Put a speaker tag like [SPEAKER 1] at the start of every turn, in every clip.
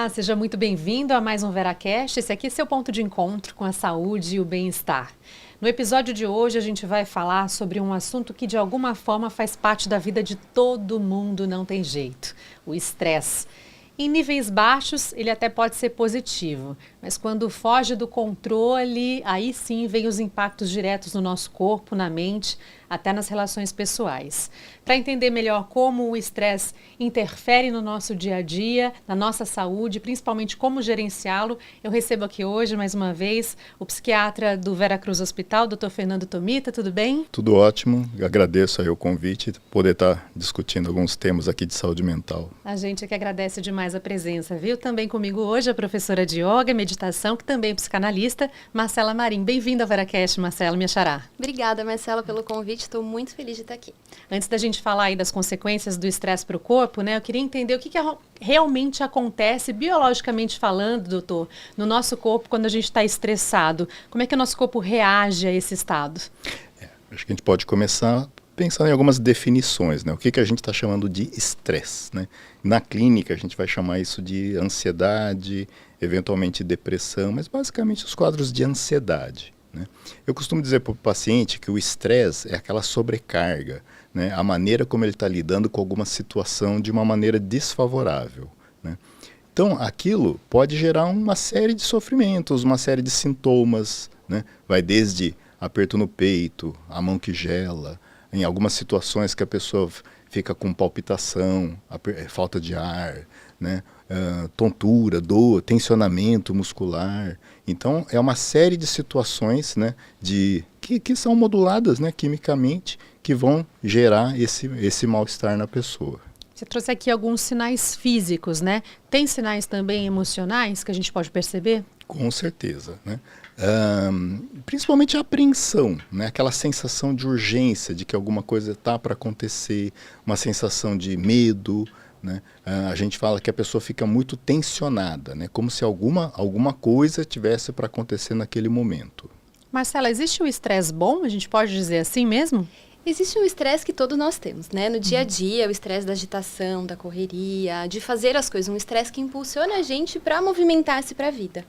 [SPEAKER 1] Olá, seja muito bem-vindo a mais um VeraCast. Esse aqui é seu ponto de encontro com a saúde e o bem-estar. No episódio de hoje, a gente vai falar sobre um assunto que, de alguma forma, faz parte da vida de todo mundo, não tem jeito: o estresse. Em níveis baixos, ele até pode ser positivo, mas quando foge do controle, aí sim vem os impactos diretos no nosso corpo, na mente, até nas relações pessoais. Para entender melhor como o estresse interfere no nosso dia a dia, na nossa saúde, principalmente como gerenciá-lo, eu recebo aqui hoje, mais uma vez, o psiquiatra do Veracruz Hospital, Dr. Fernando Tomita. Tudo bem?
[SPEAKER 2] Tudo ótimo, agradeço aí o convite, poder estar discutindo alguns temas aqui de saúde mental.
[SPEAKER 1] A gente é que agradece demais a presença, viu? Também comigo hoje a professora de yoga e meditação, que também é psicanalista, Marcela Marim. Bem-vinda ao VeraCast, Marcela, minha xará.
[SPEAKER 3] Obrigada, Marcela, pelo convite. Estou muito feliz de estar aqui.
[SPEAKER 1] Antes da gente falar aí das consequências do estresse para o corpo, né? Eu queria entender o que realmente acontece, biologicamente falando, doutor, no nosso corpo quando a gente está estressado. Como é que o nosso corpo reage a esse estado?
[SPEAKER 2] Acho que a gente pode começar pensando em algumas definições, né? O que a gente está chamando de estresse, né? Na clínica a gente vai chamar isso de ansiedade, eventualmente depressão, mas basicamente os quadros de ansiedade, né? Eu costumo dizer para o paciente que o estresse é aquela sobrecarga, né? A maneira como ele está lidando com alguma situação de uma maneira desfavorável, né? Então aquilo pode gerar uma série de sofrimentos, uma série de sintomas, né? Vai desde aperto no peito, a mão que gela, em algumas situações que a pessoa fica com palpitação, falta de ar, né? Tontura, dor, tensionamento muscular. Então, é uma série de situações, né, que são moduladas, né, quimicamente, que vão gerar esse mal-estar na pessoa.
[SPEAKER 1] Você trouxe aqui alguns sinais físicos, né? Tem sinais também emocionais que a gente pode perceber?
[SPEAKER 2] Com certeza, né? Principalmente a apreensão, né? Aquela sensação de urgência, de que alguma coisa está para acontecer, uma sensação de medo, né? A gente fala que a pessoa fica muito tensionada, né? Como se alguma coisa tivesse para acontecer naquele momento.
[SPEAKER 1] Marcela, existe o estresse bom? A gente pode dizer assim mesmo?
[SPEAKER 3] Existe um estresse que todos nós temos, né? No dia a dia, o estresse da agitação, da correria, de fazer as coisas, um estresse que impulsiona a gente para movimentar-se para a vida.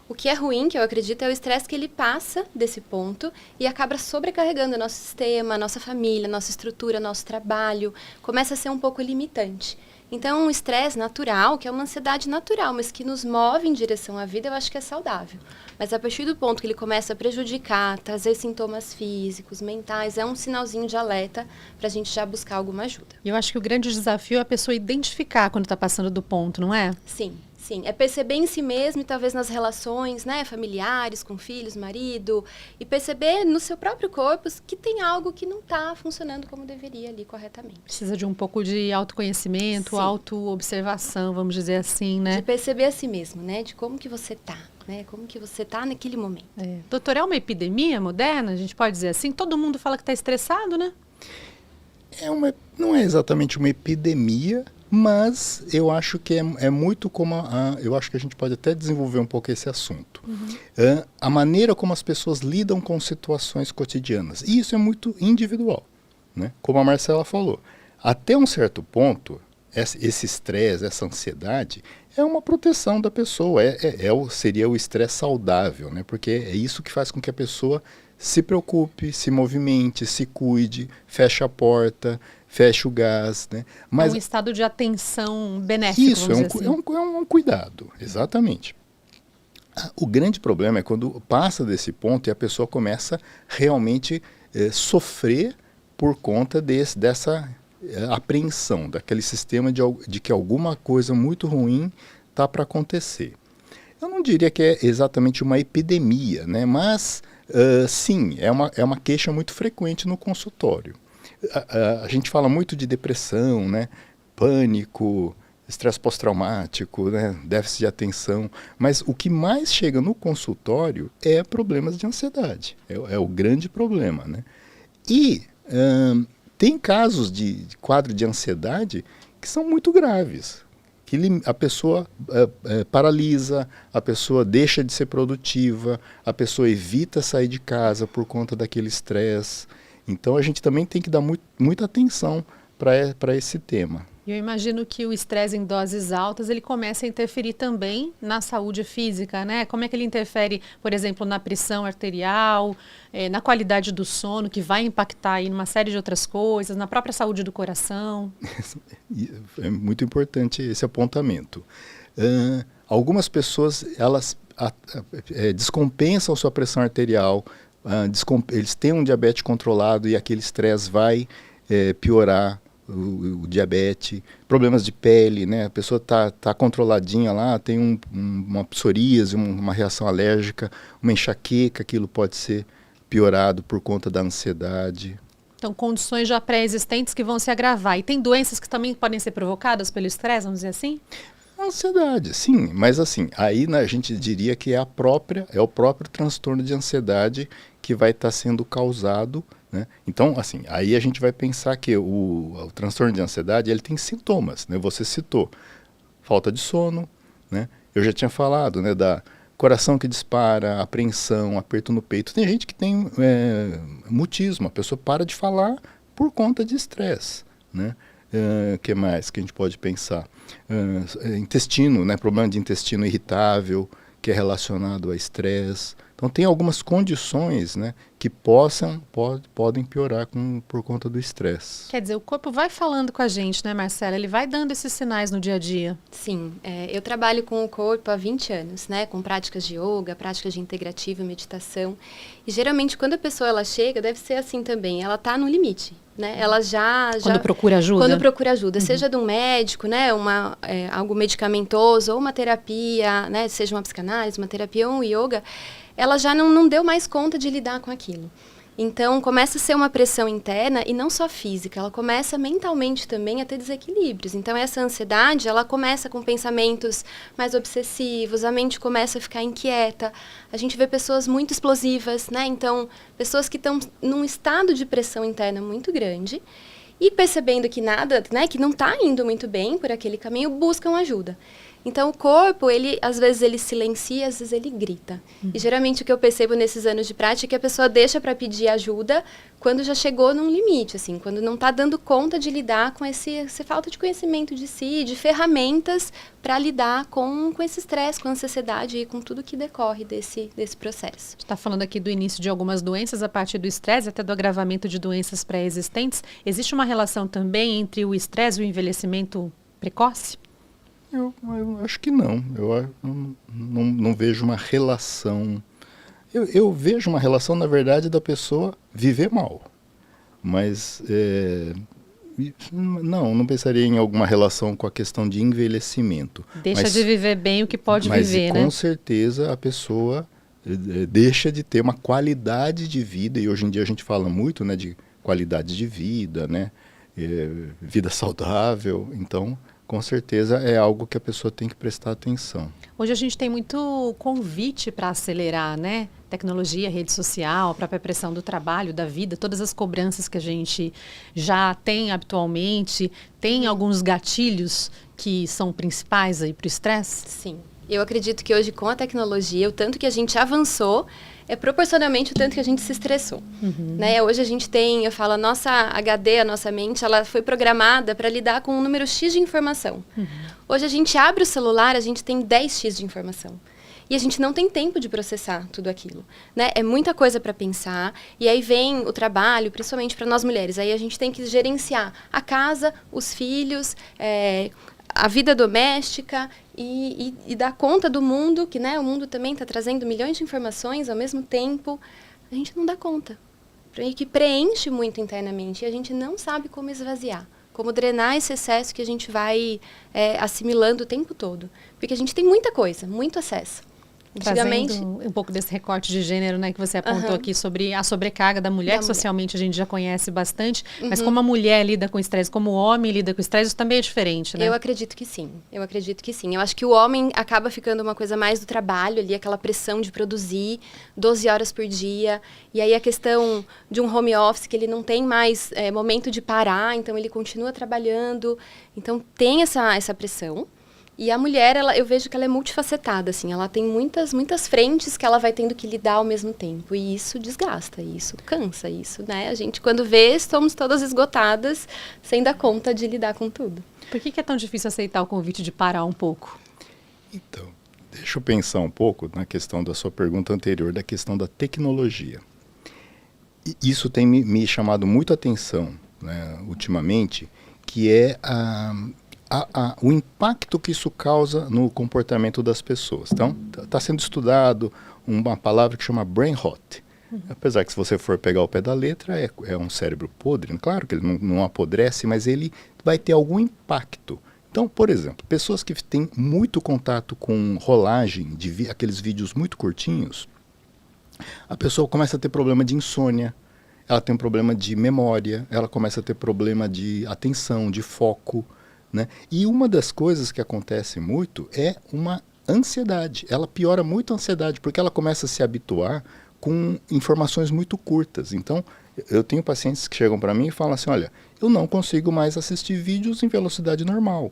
[SPEAKER 3] O que é ruim, que eu acredito, é o estresse que ele passa desse ponto e acaba sobrecarregando o nosso sistema, nossa família, nossa estrutura, nosso trabalho, começa a ser um pouco limitante. Então, um estresse natural, que é uma ansiedade natural, mas que nos move em direção à vida, eu acho que é saudável. Mas a partir do ponto que ele começa a prejudicar, trazer sintomas físicos, mentais, é um sinalzinho de alerta para a gente já buscar alguma ajuda.
[SPEAKER 1] E eu acho que o grande desafio é a pessoa identificar quando está passando do ponto, não é?
[SPEAKER 3] Sim. Sim, é perceber em si mesmo e talvez nas relações, né, familiares, com filhos, marido, e perceber no seu próprio corpo que tem algo que não está funcionando como deveria ali corretamente.
[SPEAKER 1] Precisa de um pouco de autoconhecimento, autoobservação, vamos dizer assim, né?
[SPEAKER 3] De perceber a si mesmo, né, de como que você está, né, como que você está naquele momento.
[SPEAKER 1] Doutor, é uma epidemia moderna, a gente pode dizer assim? Todo mundo fala que está estressado, né?
[SPEAKER 2] Não é exatamente uma epidemia, mas eu acho que é muito como eu acho que a gente pode até desenvolver um pouco esse assunto. A maneira como as pessoas lidam com situações cotidianas. E isso é muito individual, né? Como a Marcela falou. Até um certo ponto, esse estresse, essa ansiedade, é uma proteção da pessoa. Seria o estresse saudável, né? Porque é isso que faz com que a pessoa se preocupe, se movimente, se cuide, feche a porta, feche o gás, né?
[SPEAKER 1] Mas é um estado de atenção benéfico,
[SPEAKER 2] isso, é um cuidado, exatamente. O grande problema é quando passa desse ponto e a pessoa começa realmente sofrer por conta dessa apreensão, daquele sistema de que alguma coisa muito ruim está para acontecer. Eu não diria que é exatamente uma epidemia, né? Mas sim, é uma queixa muito frequente no consultório. A gente fala muito de depressão, né? Pânico, estresse pós-traumático, né? Déficit de atenção, mas o que mais chega no consultório é problemas de ansiedade, é o grande problema, né? E tem casos de quadro de ansiedade que são muito graves, que a pessoa paralisa, a pessoa deixa de ser produtiva, a pessoa evita sair de casa por conta daquele estresse. Então a gente também tem que dar muita atenção para esse tema.
[SPEAKER 1] Eu imagino que o estresse em doses altas, ele começa a interferir também na saúde física, né? Como é que ele interfere, por exemplo, na pressão arterial, na qualidade do sono, que vai impactar aí numa série de outras coisas, na própria saúde do coração?
[SPEAKER 2] É muito importante esse apontamento. Algumas pessoas, elas descompensam sua pressão arterial, eles têm um diabetes controlado e aquele estresse vai piorar o diabetes, problemas de pele, né? A pessoa tá controladinha lá, tem uma psoríase, uma reação alérgica, uma enxaqueca, aquilo pode ser piorado por conta da ansiedade.
[SPEAKER 1] Então, condições já pré-existentes que vão se agravar. E tem doenças que também podem ser provocadas pelo estresse, vamos dizer assim?
[SPEAKER 2] A ansiedade, sim, mas assim, aí a gente diria que é o próprio transtorno de ansiedade que vai estar sendo causado, né? Então, assim, aí a gente vai pensar que o transtorno de ansiedade, ele tem sintomas, né? Você citou falta de sono, né? Eu já tinha falado, né, da coração que dispara, apreensão, aperto no peito. Tem gente que tem mutismo, a pessoa para de falar por conta de estresse, né? Que mais que a gente pode pensar? Intestino, né? Problema de intestino irritável, que é relacionado a estresse. Então, tem algumas condições, né, que podem piorar por conta do estresse.
[SPEAKER 1] Quer dizer, o corpo vai falando com a gente, né, Marcela? Ele vai dando esses sinais no dia a dia.
[SPEAKER 3] Sim, eu trabalho com o corpo há 20 anos, né, com práticas de yoga, práticas de integrativa, meditação. E geralmente, quando a pessoa ela chega, deve ser assim também, ela está no limite. Né? Ela
[SPEAKER 1] Quando procura ajuda?
[SPEAKER 3] Quando procura ajuda, seja de um médico, né, algo medicamentoso, ou uma terapia, né, seja uma psicanálise, uma terapia ou um yoga, ela já não deu mais conta de lidar com aquilo. Então, começa a ser uma pressão interna, e não só física, ela começa mentalmente também a ter desequilíbrios. Então, essa ansiedade, ela começa com pensamentos mais obsessivos, a mente começa a ficar inquieta, a gente vê pessoas muito explosivas, né? Então, pessoas que estão num estado de pressão interna muito grande, e percebendo que nada, né, que não está indo muito bem por aquele caminho, buscam ajuda. Então, o corpo, às vezes ele silencia, às vezes ele grita. E geralmente o que eu percebo nesses anos de prática é que a pessoa deixa para pedir ajuda quando já chegou num limite, assim, quando não está dando conta de lidar com essa falta de conhecimento de si, de ferramentas para lidar com esse estresse, com a ansiedade e com tudo que decorre desse processo.
[SPEAKER 1] A gente está falando aqui do início de algumas doenças a partir do estresse, até do agravamento de doenças pré-existentes. Existe uma relação também entre o estresse e o envelhecimento precoce?
[SPEAKER 2] Eu acho que não. Eu não vejo uma relação. Eu vejo uma relação, na verdade, da pessoa viver mal. Mas não pensaria em alguma relação com a questão de envelhecimento.
[SPEAKER 1] Deixa de viver bem o que pode viver, né?
[SPEAKER 2] Com certeza a pessoa deixa de ter uma qualidade de vida, e hoje em dia a gente fala muito, né, de qualidade de vida, né, vida saudável. Então, com certeza é algo que a pessoa tem que prestar atenção.
[SPEAKER 1] Hoje a gente tem muito convite para acelerar, né? Tecnologia, rede social, a própria pressão do trabalho, da vida, todas as cobranças que a gente já tem habitualmente. Tem alguns gatilhos que são principais aí para o estresse?
[SPEAKER 3] Sim. Eu acredito que hoje, com a tecnologia, o tanto que a gente avançou é proporcionalmente o tanto que a gente se estressou. Né? Hoje a gente tem, eu falo, a nossa HD, a nossa mente, ela foi programada para lidar com um número X de informação. Hoje a gente abre o celular, a gente tem 10x de informação. E a gente não tem tempo de processar tudo aquilo. Né? É muita coisa para pensar, e aí vem o trabalho, principalmente para nós mulheres. Aí a gente tem que gerenciar a casa, os filhos, a vida doméstica e dar conta do mundo, que, né, o mundo também está trazendo milhões de informações ao mesmo tempo. A gente não dá conta. E que preenche muito internamente, e a gente não sabe como esvaziar, como drenar esse excesso que a gente vai assimilando o tempo todo. Porque a gente tem muita coisa, muito acesso.
[SPEAKER 1] Antigamente, trazendo um pouco desse recorte de gênero, né, que você apontou aqui sobre a sobrecarga da mulher, que socialmente a gente já conhece bastante, mas como a mulher lida com estresse, como o homem lida com estresse, isso também é diferente, né?
[SPEAKER 3] Eu acredito que sim, eu acho que o homem acaba ficando uma coisa mais do trabalho ali, aquela pressão de produzir 12 horas por dia, e aí a questão de um home office, que ele não tem mais momento de parar, então ele continua trabalhando, então tem essa pressão. E a mulher, eu vejo que ela é multifacetada, assim, ela tem muitas frentes que ela vai tendo que lidar ao mesmo tempo. E isso desgasta, isso cansa, isso, né? A gente, quando vê, estamos todas esgotadas, sem dar conta de lidar com tudo.
[SPEAKER 1] Por que é tão difícil aceitar o convite de parar um pouco?
[SPEAKER 2] Então, deixa eu pensar um pouco na questão da sua pergunta anterior, da questão da tecnologia. E isso tem me chamado muito a atenção, né, ultimamente, que é o impacto que isso causa no comportamento das pessoas. Então, está sendo estudado uma palavra que chama brain rot. Apesar que se você for pegar o pé da letra, é um cérebro podre. Claro que ele não apodrece, mas ele vai ter algum impacto. Então, por exemplo, pessoas que têm muito contato com rolagem, aqueles vídeos muito curtinhos, a pessoa começa a ter problema de insônia, ela tem um problema de memória, ela começa a ter problema de atenção, de foco, né? E uma das coisas que acontece muito é uma ansiedade. Ela piora muito a ansiedade, porque ela começa a se habituar com informações muito curtas. Então, eu tenho pacientes que chegam para mim e falam assim, olha, eu não consigo mais assistir vídeos em velocidade normal.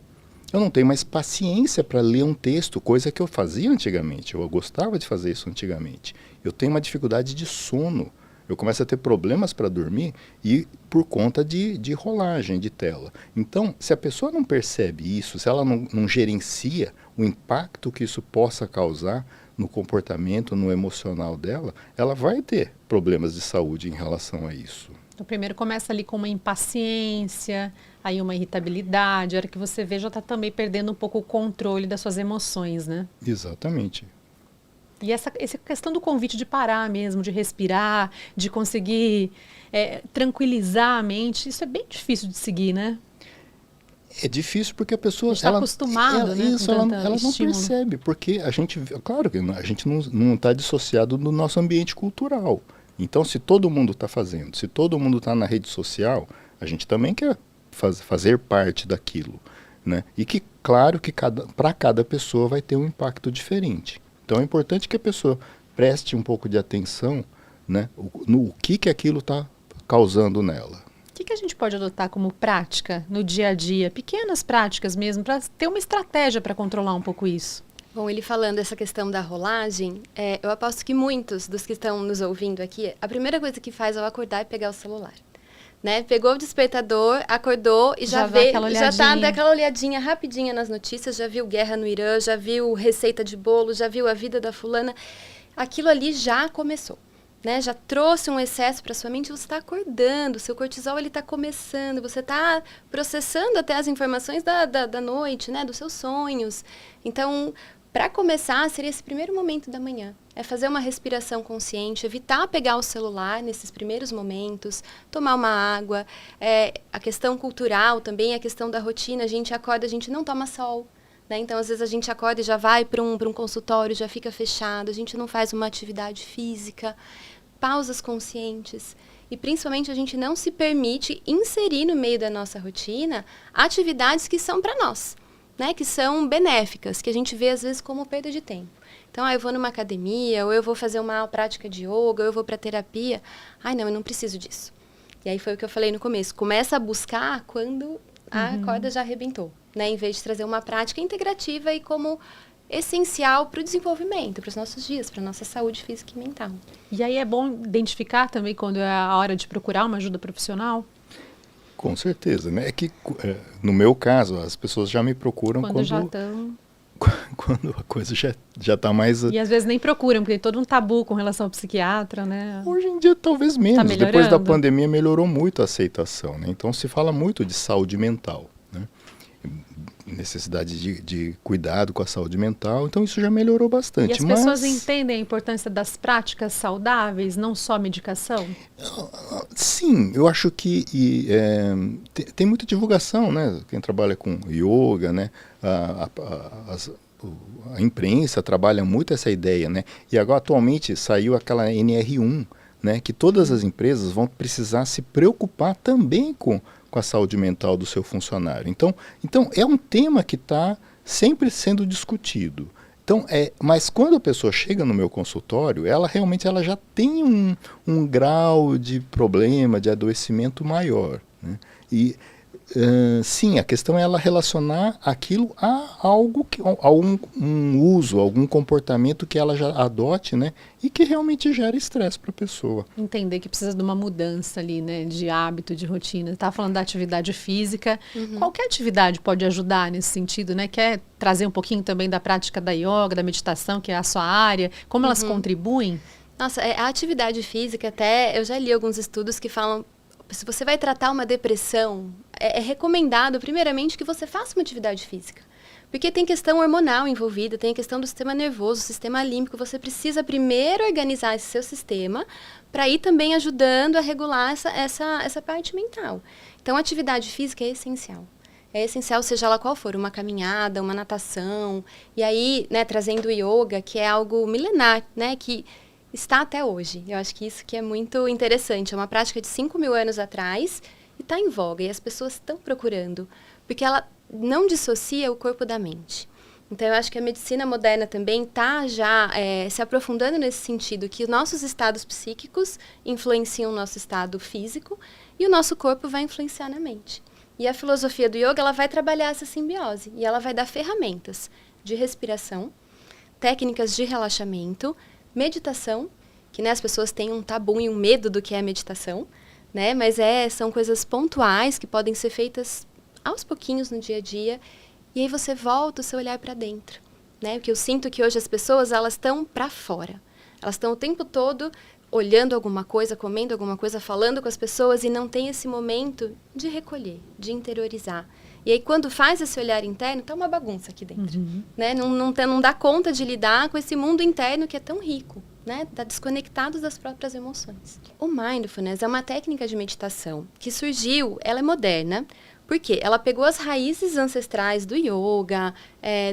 [SPEAKER 2] Eu não tenho mais paciência para ler um texto, coisa que eu fazia antigamente. Eu gostava de fazer isso antigamente. Eu tenho uma dificuldade de sono. Eu começo a ter problemas para dormir e por conta de rolagem de tela. Então, se a pessoa não percebe isso, se ela não gerencia o impacto que isso possa causar no comportamento, no emocional dela, ela vai ter problemas de saúde em relação a isso.
[SPEAKER 1] Então, primeiro começa ali com uma impaciência, aí uma irritabilidade, a hora que você vê já está também perdendo um pouco o controle das suas emoções, né?
[SPEAKER 2] Exatamente.
[SPEAKER 1] E essa questão do convite de parar mesmo, de respirar, de conseguir tranquilizar a mente, isso é bem difícil de seguir, né?
[SPEAKER 2] É difícil porque a pessoa...
[SPEAKER 1] está acostumada, né?
[SPEAKER 2] Isso, ela não percebe, porque a gente... Claro que a gente não está dissociado do nosso ambiente cultural. Então, se todo mundo está fazendo, se todo mundo está na rede social, a gente também quer fazer parte daquilo, né? E que, claro, que para cada pessoa vai ter um impacto diferente. Então, é importante que a pessoa preste um pouco de atenção, né, no que aquilo está causando nela.
[SPEAKER 1] O que a gente pode adotar como prática no dia a dia, pequenas práticas mesmo, para ter uma estratégia para controlar um pouco isso?
[SPEAKER 3] Bom, ele falando essa questão da rolagem, eu aposto que muitos dos que estão nos ouvindo aqui, a primeira coisa que faz ao acordar é pegar o celular. Né? Pegou o despertador, acordou e já tá daquela olhadinha rapidinha nas notícias, já viu guerra no Irã, já viu receita de bolo, já viu a vida da fulana. Aquilo ali já começou, né? Já trouxe um excesso para sua mente, você está acordando, seu cortisol ele está começando, você está processando até as informações da noite, né? Dos seus sonhos. Então, para começar, seria esse primeiro momento da manhã. É fazer uma respiração consciente, evitar pegar o celular nesses primeiros momentos, tomar uma água. A questão cultural também, a questão da rotina. A gente acorda, a gente não toma sol. Né? Então, às vezes, a gente acorda e já vai para um consultório, já fica fechado. A gente não faz uma atividade física. Pausas conscientes. E, principalmente, a gente não se permite inserir no meio da nossa rotina atividades que são para nós. Né, que são benéficas, que a gente vê às vezes como perda de tempo. Então, eu vou numa academia, ou eu vou fazer uma prática de yoga, ou eu vou para terapia. Ai, não, eu não preciso disso. E aí foi o que eu falei no começo. Começa a buscar quando a corda já arrebentou, né, em vez de trazer uma prática integrativa e como essencial para o desenvolvimento, para os nossos dias, para a nossa saúde física e mental.
[SPEAKER 1] E aí é bom identificar também quando é a hora de procurar uma ajuda profissional?
[SPEAKER 2] Com certeza, né? É que, no meu caso, as pessoas já me procuram
[SPEAKER 1] quando já estão...
[SPEAKER 2] Quando a coisa já está mais...
[SPEAKER 1] E às vezes nem procuram, porque tem todo um tabu com relação ao psiquiatra, né?
[SPEAKER 2] Hoje em dia talvez menos.
[SPEAKER 1] Tá
[SPEAKER 2] depois da pandemia melhorou muito a aceitação, né? Então se fala muito de saúde mental, né? Necessidade de cuidado com a saúde mental, então isso já melhorou bastante.
[SPEAKER 1] E as pessoas entendem a importância das práticas saudáveis, não só a medicação?
[SPEAKER 2] Sim, eu acho que tem muita divulgação, né? Quem trabalha com yoga, né? A imprensa trabalha muito essa ideia, né? E agora atualmente saiu aquela NR1, né? Que todas as empresas vão precisar se preocupar também com a saúde mental do seu funcionário. Então é um tema que está sempre sendo discutido. Então, mas quando a pessoa chega no meu consultório, ela realmente já tem um grau de problema, de adoecimento maior, né? E Sim, a questão é ela relacionar aquilo a algo, a um uso, algum comportamento que ela já adote, né? E que realmente gera estresse para a pessoa.
[SPEAKER 1] Entender que precisa de uma mudança ali, né? De hábito, de rotina. Estava falando da atividade física. Qualquer atividade pode ajudar nesse sentido, né? Quer trazer um pouquinho também da prática da yoga, da meditação, que é a sua área. Como elas contribuem?
[SPEAKER 3] Nossa, a atividade física, até eu já li alguns estudos que falam, se você vai tratar uma depressão, é recomendado, primeiramente, que você faça uma atividade física. Porque tem questão hormonal envolvida, tem a questão do sistema nervoso, sistema límbico. Você precisa primeiro organizar esse seu sistema para ir também ajudando a regular essa parte mental. Então, a atividade física é essencial. É essencial, seja ela qual for, uma caminhada, uma natação. E aí, né, trazendo o yoga, que é algo milenar, né, que está até hoje. Eu acho que isso que é muito interessante. É uma prática de 5.000 anos atrás e está em voga. E as pessoas estão procurando. Porque ela não dissocia o corpo da mente. Então, eu acho que a medicina moderna também está já se aprofundando nesse sentido, que os nossos estados psíquicos influenciam o nosso estado físico e o nosso corpo vai influenciar na mente. E a filosofia do yoga, ela vai trabalhar essa simbiose. E ela vai dar ferramentas de respiração, técnicas de relaxamento, meditação, que, né, as pessoas têm um tabu e um medo do que é meditação, né? Mas são coisas pontuais que podem ser feitas aos pouquinhos no dia a dia, e aí você volta o seu olhar para dentro, né? Porque eu sinto que hoje as pessoas, elas estão para fora. Elas estão o tempo todo olhando alguma coisa, comendo alguma coisa, falando com as pessoas, e não tem esse momento de recolher, de interiorizar. E aí, quando faz esse olhar interno, tá uma bagunça aqui dentro, né? Não dá conta de lidar com esse mundo interno que é tão rico, né? Tá desconectado das próprias emoções. O Mindfulness é uma técnica de meditação que surgiu, ela é moderna, porque ela pegou as raízes ancestrais do yoga,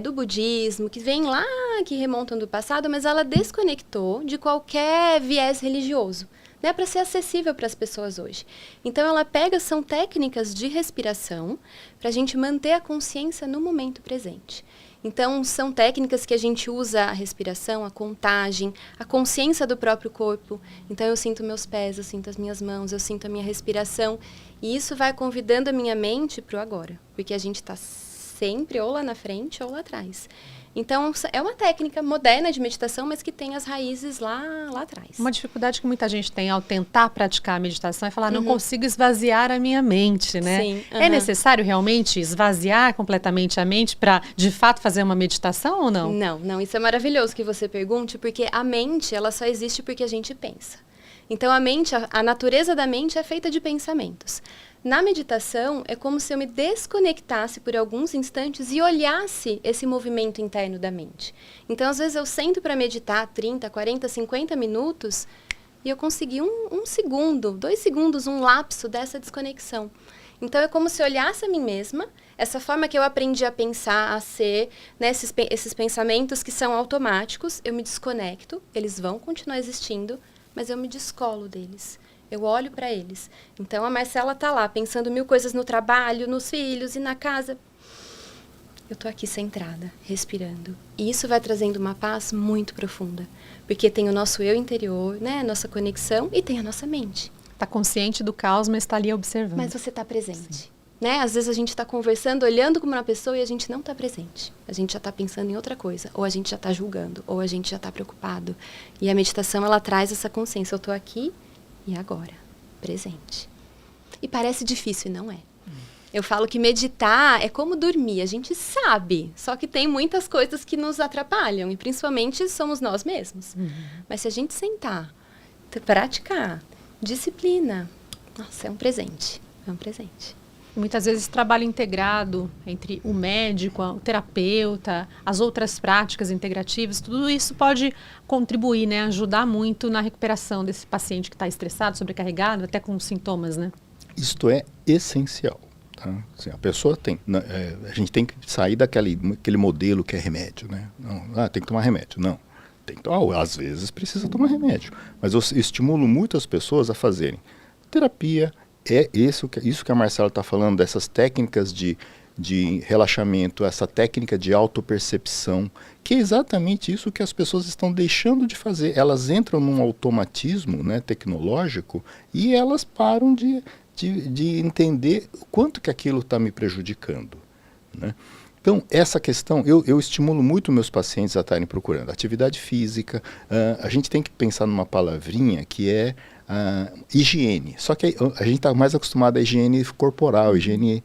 [SPEAKER 3] do budismo, que vem lá, que remontam do passado, mas ela desconectou de qualquer viés religioso, né, para ser acessível para as pessoas hoje. Então, ela são técnicas de respiração para a gente manter a consciência no momento presente. Então, são técnicas que a gente usa a respiração, a contagem, a consciência do próprio corpo. Então, eu sinto meus pés, eu sinto as minhas mãos, eu sinto a minha respiração. E isso vai convidando a minha mente para o agora, porque a gente está sempre ou lá na frente ou lá atrás. Então, é uma técnica moderna de meditação, mas que tem as raízes lá atrás.
[SPEAKER 1] Uma dificuldade que muita gente tem ao tentar praticar a meditação é falar, não consigo esvaziar a minha mente, né?
[SPEAKER 3] Sim.
[SPEAKER 1] É necessário realmente esvaziar completamente a mente para, de fato, fazer uma meditação ou não?
[SPEAKER 3] Não. Isso é maravilhoso que você pergunte, porque a mente, ela só existe porque a gente pensa. Então, a mente, a natureza da mente é feita de pensamentos. Na meditação, é como se eu me desconectasse por alguns instantes e olhasse esse movimento interno da mente. Então, às vezes, eu sento para meditar 30, 40, 50 minutos e eu consegui um segundo, 2 segundos, um lapso dessa desconexão. Então, é como se eu olhasse a mim mesma, essa forma que eu aprendi a pensar, a ser, né, esses pensamentos que são automáticos, eu me desconecto, eles vão continuar existindo, mas eu me descolo deles. Eu olho para eles. Então, a Marcela está lá, pensando 1000 coisas no trabalho, nos filhos e na casa. Eu estou aqui centrada, respirando. E isso vai trazendo uma paz muito profunda. Porque tem o nosso eu interior, né, a nossa conexão, e tem a nossa mente.
[SPEAKER 1] Está consciente do caos, mas está ali observando.
[SPEAKER 3] Mas você está presente. Né? Às vezes a gente está conversando, olhando como uma pessoa e a gente não está presente. A gente já está pensando em outra coisa. Ou a gente já está julgando, ou a gente já está preocupado. E a meditação, ela traz essa consciência. Eu estou aqui e agora, presente. E parece difícil, e não é. Eu falo que meditar é como dormir, a gente sabe, só que tem muitas coisas que nos atrapalham, e principalmente somos nós mesmos. Mas se a gente sentar, praticar, disciplina, nossa, é um presente, é um presente.
[SPEAKER 1] Muitas vezes trabalho integrado entre o médico, o terapeuta, as outras práticas integrativas, tudo isso pode contribuir, né, ajudar muito na recuperação desse paciente que está estressado, sobrecarregado, até com sintomas, né? Isto
[SPEAKER 2] é essencial. Tá? Assim, a pessoa tem, a gente tem que sair daquele modelo que é remédio, né? Não, tem que tomar remédio, não. Às vezes precisa tomar remédio, mas eu estimulo muito as pessoas a fazerem terapia. É isso que a Marcela está falando, dessas técnicas de relaxamento, essa técnica de autopercepção, que é exatamente isso que as pessoas estão deixando de fazer. Elas entram num automatismo, né, tecnológico, e elas param de de entender o quanto que aquilo está me prejudicando, né? Então, essa questão, eu estimulo muito meus pacientes a estarem procurando atividade física. A gente tem que pensar numa palavrinha que é higiene. Só que a gente está mais acostumado à higiene corporal, higiene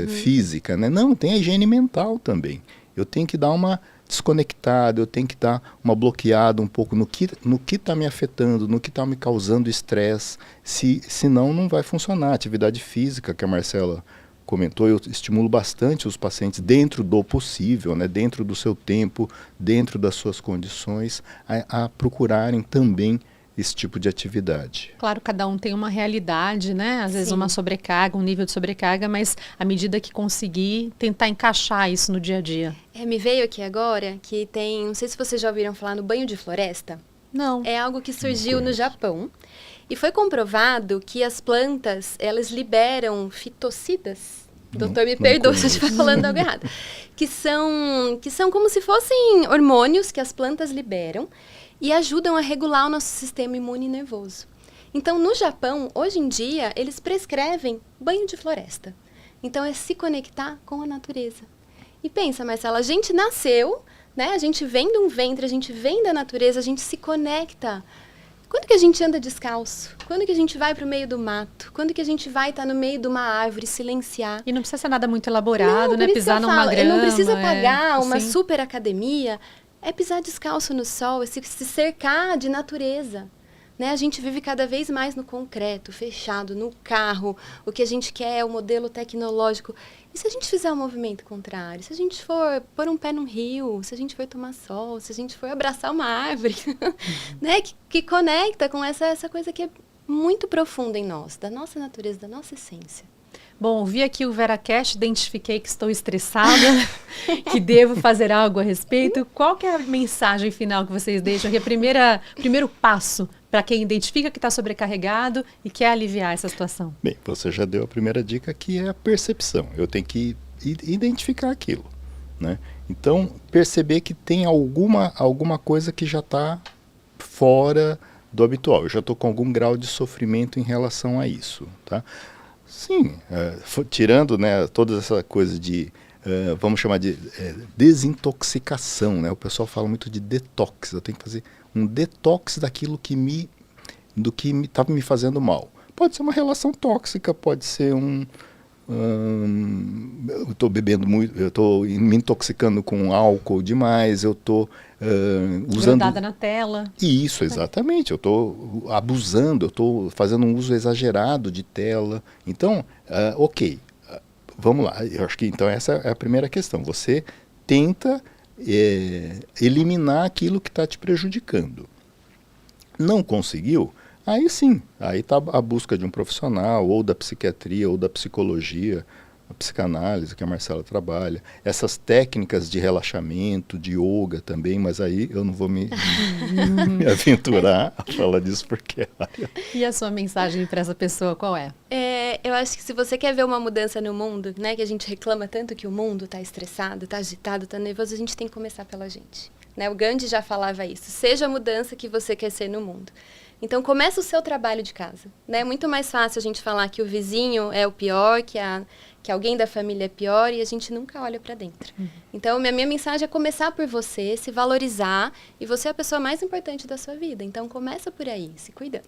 [SPEAKER 2] física, né? Não, tem a higiene mental também. Eu tenho que dar uma desconectada, eu tenho que dar uma bloqueada um pouco no que está me afetando, no que está me causando estresse. Senão não vai funcionar. A atividade física que a Marcela comentou, eu estimulo bastante os pacientes dentro do possível, né, dentro do seu tempo, dentro das suas condições, a procurarem também esse tipo de atividade.
[SPEAKER 1] Claro, cada um tem uma realidade, né? Às vezes uma sobrecarga, um nível de sobrecarga, mas à medida que conseguir, tentar encaixar isso no dia a dia.
[SPEAKER 3] Me veio aqui agora que tem, não sei se vocês já ouviram falar no banho de floresta.
[SPEAKER 1] Não.
[SPEAKER 3] É algo que surgiu no Japão. E foi comprovado que as plantas, elas liberam fitocidas. Doutor, me perdoa se eu estiver falando algo errado. Que são como se fossem hormônios que as plantas liberam e ajudam a regular o nosso sistema imune e nervoso. Então, no Japão, hoje em dia, eles prescrevem banho de floresta. Então, é se conectar com a natureza. E pensa, Marcela, a gente nasceu, né? A gente vem de um ventre, a gente vem da natureza, a gente se conecta. Quando que a gente anda descalço? Quando que a gente vai para o meio do mato? Quando que a gente vai estar no meio de uma árvore, silenciar?
[SPEAKER 1] E não precisa ser nada muito elaborado, né? Pisar numa grama.
[SPEAKER 3] Não precisa pagar uma super academia. É pisar descalço no sol, é se cercar de natureza. Né? A gente vive cada vez mais no concreto, fechado, no carro. O que a gente quer é o modelo tecnológico. E se a gente fizer um movimento contrário? Se a gente for pôr um pé num rio, se a gente for tomar sol, se a gente for abraçar uma árvore, né? que conecta com essa coisa que é muito profunda em nós, da nossa natureza, da nossa essência.
[SPEAKER 1] Bom, vi aqui o VeraCast, identifiquei que estou estressada, que devo fazer algo a respeito. Qual que é a mensagem final que vocês deixam? Que é o primeiro passo para quem identifica que está sobrecarregado e quer aliviar essa situação?
[SPEAKER 2] Bem, você já deu a primeira dica, que é a percepção. Eu tenho que identificar aquilo, né? Então, perceber que tem alguma coisa que já está fora do habitual. Eu já estou com algum grau de sofrimento em relação a isso, tá? Sim, tirando, né, toda essa coisa de, vamos chamar de desintoxicação, né? O pessoal fala muito de detox. Eu tenho que fazer um detox daquilo que estava me fazendo mal. Pode ser uma relação tóxica, pode ser eu estou bebendo muito, eu estou me intoxicando com álcool demais, eu estou usando...
[SPEAKER 1] Grudada na tela.
[SPEAKER 2] Isso, exatamente. Eu estou abusando, eu estou fazendo um uso exagerado de tela. Então, ok, vamos lá. Eu acho que então essa é a primeira questão. Você tenta eliminar aquilo que está te prejudicando. Não conseguiu? Aí sim, aí está a busca de um profissional, ou da psiquiatria, ou da psicologia, a psicanálise que a Marcela trabalha, essas técnicas de relaxamento, de yoga também, mas aí eu não vou me aventurar a falar disso porque é área.
[SPEAKER 1] E a sua mensagem para essa pessoa qual é?
[SPEAKER 3] Eu acho que se você quer ver uma mudança no mundo, né, que a gente reclama tanto que o mundo está estressado, está agitado, está nervoso, a gente tem que começar pela gente. Né? O Gandhi já falava isso, seja a mudança que você quer ser no mundo. Então, começa o seu trabalho de casa. Né? É muito mais fácil a gente falar que o vizinho é o pior, que alguém da família é pior, e a gente nunca olha para dentro. Então, minha mensagem é começar por você, se valorizar, e você é a pessoa mais importante da sua vida. Então, começa por aí, se cuidando.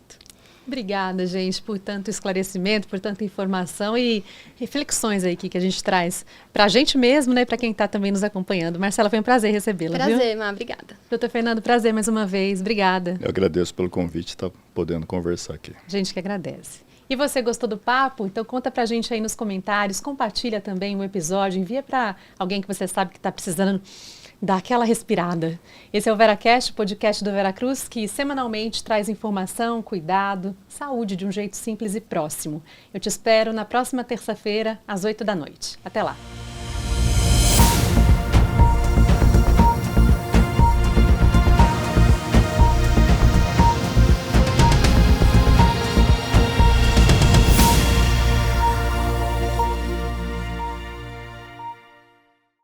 [SPEAKER 1] Obrigada, gente, por tanto esclarecimento, por tanta informação e reflexões aí que a gente traz para a gente mesmo, né, e para quem está também nos acompanhando. Marcela, foi um prazer recebê-la,
[SPEAKER 3] Prazer, Má, obrigada.
[SPEAKER 1] Doutor Fernando, prazer mais uma vez, obrigada.
[SPEAKER 2] Eu agradeço pelo convite, estar podendo conversar aqui.
[SPEAKER 1] A gente que agradece. E você gostou do papo? Então conta pra gente aí nos comentários, compartilha também o episódio, envia para alguém que você sabe que está precisando dar aquela respirada. Esse é o VeraCast, o podcast do Veracruz, que semanalmente traz informação, cuidado, saúde de um jeito simples e próximo. Eu te espero na próxima terça-feira, às 8 da noite. Até lá!